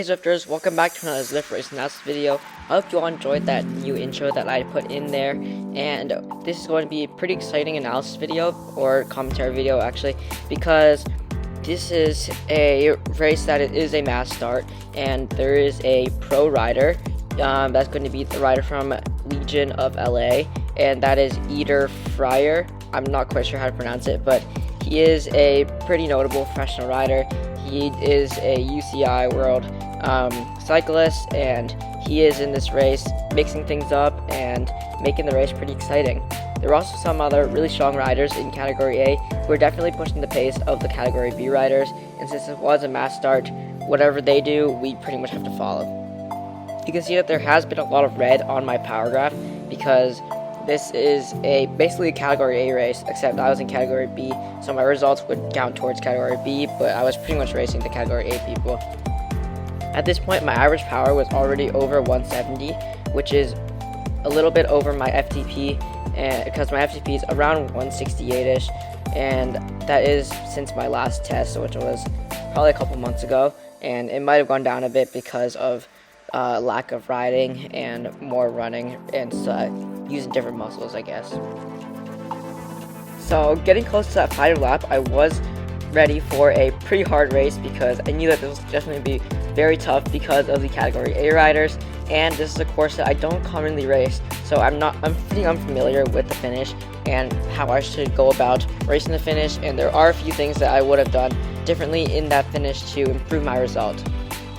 Hey Zwifters, welcome back to another Zwift Race Analysis video. I hope you all enjoyed that new intro that I put in there, and this is going to be a pretty exciting analysis video, or commentary video actually, because this is a race that is a mass start, and there is a pro rider that's going to be the rider from Legion of LA, and that is Eder Frayre. I'm not quite sure how to pronounce it, but he is a pretty notable professional rider. He is a UCI World Cyclist, and he is in this race mixing things up and making the race pretty exciting. There are also some other really strong riders in Category A who are definitely pushing the pace of the Category B riders, and since it was a mass start, whatever they do, we pretty much have to follow. You can see that there has been a lot of red on my power graph because this is basically a Category A race, except I was in Category B, so my results would count towards Category B, but I was pretty much racing the Category A people. At this point, my average power was already over 170, which is a little bit over my FTP, because my FTP is around 168-ish, and that is since my last test, which was probably a couple months ago, and it might have gone down a bit because of lack of riding and more running and using different muscles, I guess. So getting close to that final lap, I was ready for a pretty hard race because I knew that this was definitely be very tough because of the Category A riders, and this is a course that I don't commonly race, so I'm pretty unfamiliar with the finish and how I should go about racing the finish, and there are a few things that I would have done differently in that finish to improve my result.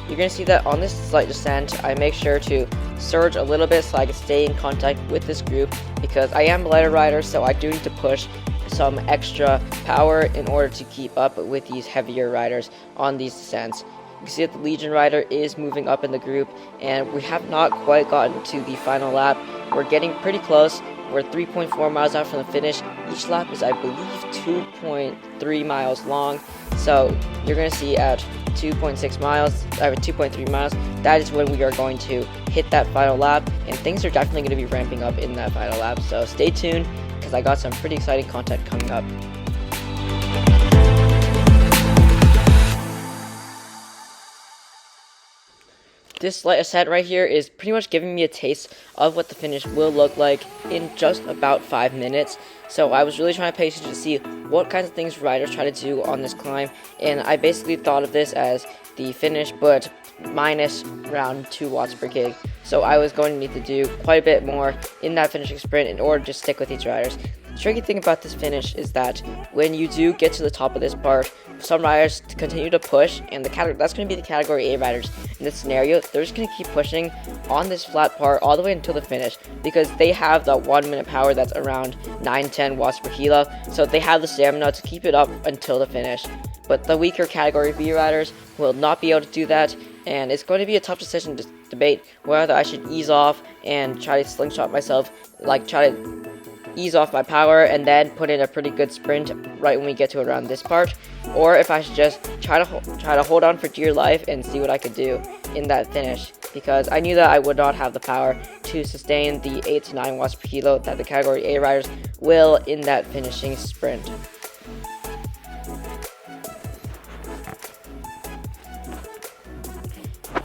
You're going to see that on this slight descent, I make sure to surge a little bit so I can stay in contact with this group, because I am a lighter rider, so I do need to push some extra power in order to keep up with these heavier riders on these descents. You can see that the Legion rider is moving up in the group, and we have not quite gotten to the final lap. We're getting pretty close. We're 3.4 miles out from the finish. Each lap is, I believe, 2.3 miles long. So you're going to see at 2.6 miles, 2.3 miles, that is when we are going to hit that final lap, and things are definitely going to be ramping up in that final lap. So stay tuned, because I got some pretty exciting content coming up. This slight ascent right here is pretty much giving me a taste of what the finish will look like in just about 5 minutes. So I was really trying to pay attention to see what kinds of things riders try to do on this climb, and I basically thought of this as the finish, but minus around 2 watts per gig. So I was going to need to do quite a bit more in that finishing sprint in order to stick with these riders. The tricky thing about this finish is that when you do get to the top of this part, some riders continue to push, and that's going to be the Category A riders in this scenario. They're just going to keep pushing on this flat part all the way until the finish, because they have the 1 minute power that's around 9-10 watts per kilo, so they have the stamina to keep it up until the finish. But the weaker Category B riders will not be able to do that, and it's going to be a tough decision to debate whether I should ease off and try to slingshot myself, like try to ease off my power and then put in a pretty good sprint right when we get to around this part, or if I should just try to hold on for dear life and see what I could do in that finish, because I knew that I would not have the power to sustain the 8 to 9 watts per kilo that the Category A riders will in that finishing sprint.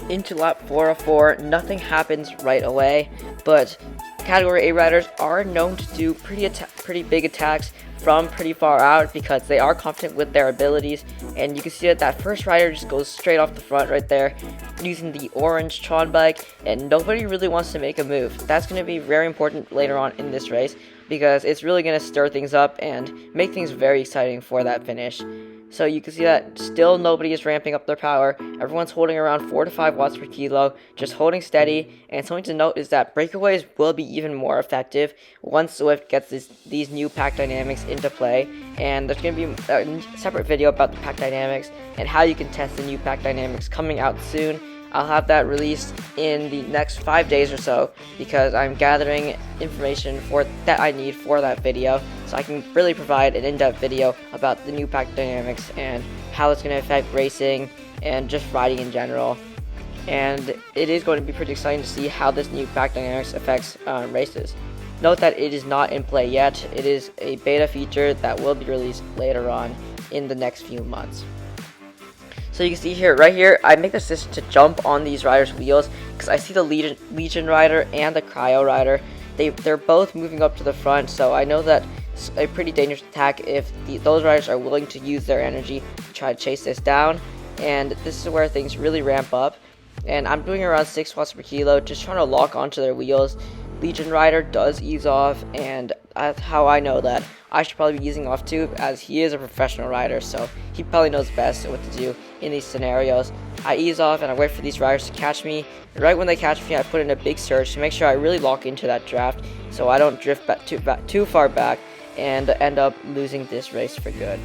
Into lap 404, nothing happens right away, but Category A riders are known to do pretty big attacks from pretty far out because they are confident with their abilities, and you can see that first rider just goes straight off the front right there using the orange Tron bike, and nobody really wants to make a move. That's going to be very important later on in this race because it's really going to stir things up and make things very exciting for that finish. So you can see that still nobody is ramping up their power. Everyone's holding around 4 to 5 watts per kilo, just holding steady. And something to note is that breakaways will be even more effective once Zwift gets these new pack dynamics into play. And there's going to be a separate video about the pack dynamics and how you can test the new pack dynamics coming out soon. I'll have that released in the next 5 days or so, because I'm gathering information that I need for that video, so I can really provide an in-depth video about the new pack dynamics and how it's going to affect racing and just riding in general. And it is going to be pretty exciting to see how this new pack dynamics affects races. Note that it is not in play yet. It is a beta feature that will be released later on in the next few months. So you can see here, right here, I make the decision to jump on these riders' wheels because I see the Legion rider and the Cryo rider. They're both moving up to the front, so I know that it's a pretty dangerous attack if those riders are willing to use their energy to try to chase this down. And this is where things really ramp up. And I'm doing around 6 watts per kilo, just trying to lock onto their wheels. Legion rider does ease off, and that's how I know that I should probably be easing off too, as he is a professional rider, so he probably knows best what to do in these scenarios. I ease off and I wait for these riders to catch me. Right when they catch me, I put in a big surge to make sure I really lock into that draft so I don't drift back too far back and end up losing this race for good.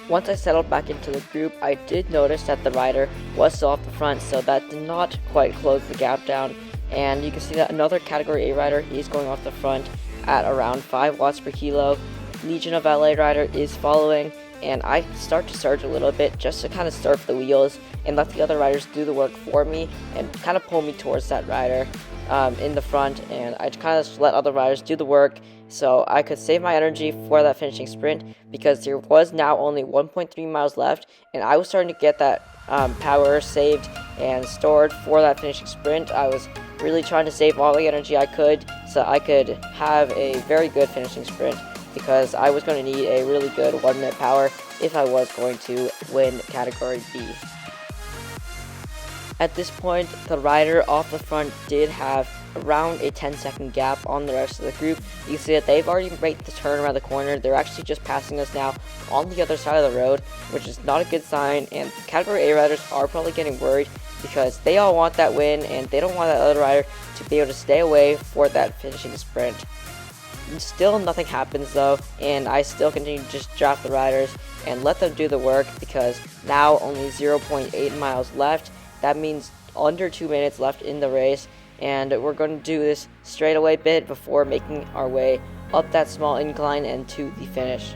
Once I settled back into the group, I did notice that the rider was still off the front, so that did not quite close the gap down. And you can see that another Category A rider is going off the front at around 5 watts per kilo. Legion of LA rider is following, and I start to surge a little bit just to kind of surf the wheels and let the other riders do the work for me and kind of pull me towards that rider in the front. And I kind of just let other riders do the work so I could save my energy for that finishing sprint, because there was now only 1.3 miles left, and I was starting to get that power saved and stored for that finishing sprint. I was really trying to save all the energy I could so I could have a very good finishing sprint, because I was going to need a really good 1 minute power if I was going to win Category B. At this point, the rider off the front did have around a 10-second gap on the rest of the group. You can see that they've already made the turn around the corner. They're actually just passing us now on the other side of the road, which is not a good sign, and Category A riders are probably getting worried because they all want that win and they don't want that other rider to be able to stay away for that finishing sprint. Still nothing happens though, and I still continue to just draft the riders and let them do the work, because now only 0.8 miles left. That means under 2 minutes left in the race, and we're going to do this straightaway bit before making our way up that small incline and to the finish.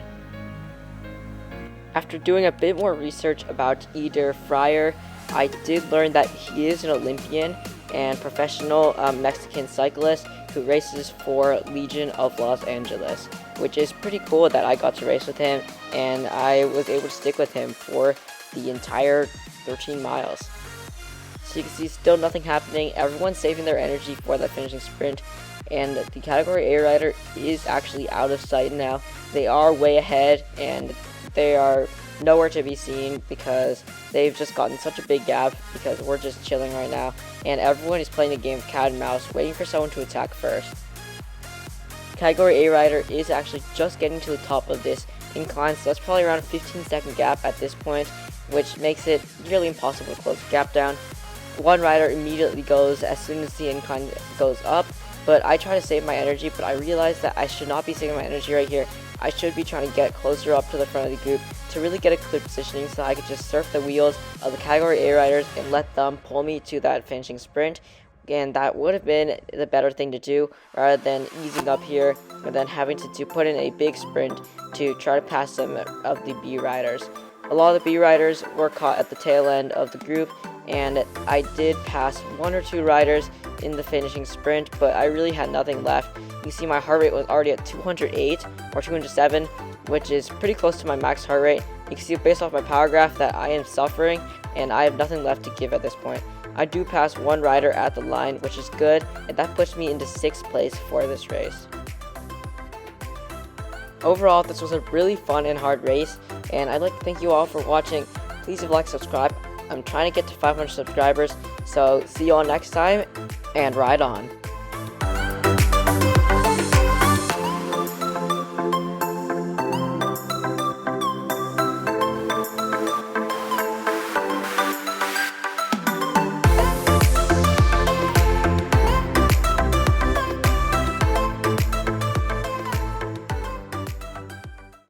After doing a bit more research about Eder Frayre, I did learn that he is an Olympian and professional Mexican cyclist who races for Legion of Los Angeles, which is pretty cool that I got to race with him, and I was able to stick with him for the entire 13 miles. So you can see still nothing happening. Everyone's saving their energy for that finishing sprint, and the Category A rider is actually out of sight now. They are way ahead, and they are nowhere to be seen because they've just gotten such a big gap, because we're just chilling right now, and everyone is playing a game of cat and mouse, waiting for someone to attack first. Category A rider is actually just getting to the top of this incline, so that's probably around a 15-second gap at this point, which makes it nearly impossible to close the gap down. One rider immediately goes as soon as the incline goes up, but I try to save my energy, but I realize that I should not be saving my energy right here. I should be trying to get closer up to the front of the group to really get a clear positioning so I could just surf the wheels of the Category A riders and let them pull me to that finishing sprint. And that would have been the better thing to do, rather than easing up here and then having to put in a big sprint to try to pass some of the B riders. A lot of the B riders were caught at the tail end of the group, and I did pass 1 or 2 riders in the finishing sprint, but I really had nothing left. You can see my heart rate was already at 208 or 207, which is pretty close to my max heart rate. You can see based off my power graph that I am suffering, and I have nothing left to give at this point. I do pass 1 rider at the line, which is good, and that puts me into 6th place for this race. Overall, this was a really fun and hard race, and I'd like to thank you all for watching. Please leave a like, subscribe. I'm trying to get to 500 subscribers, so see you all next time, and ride on.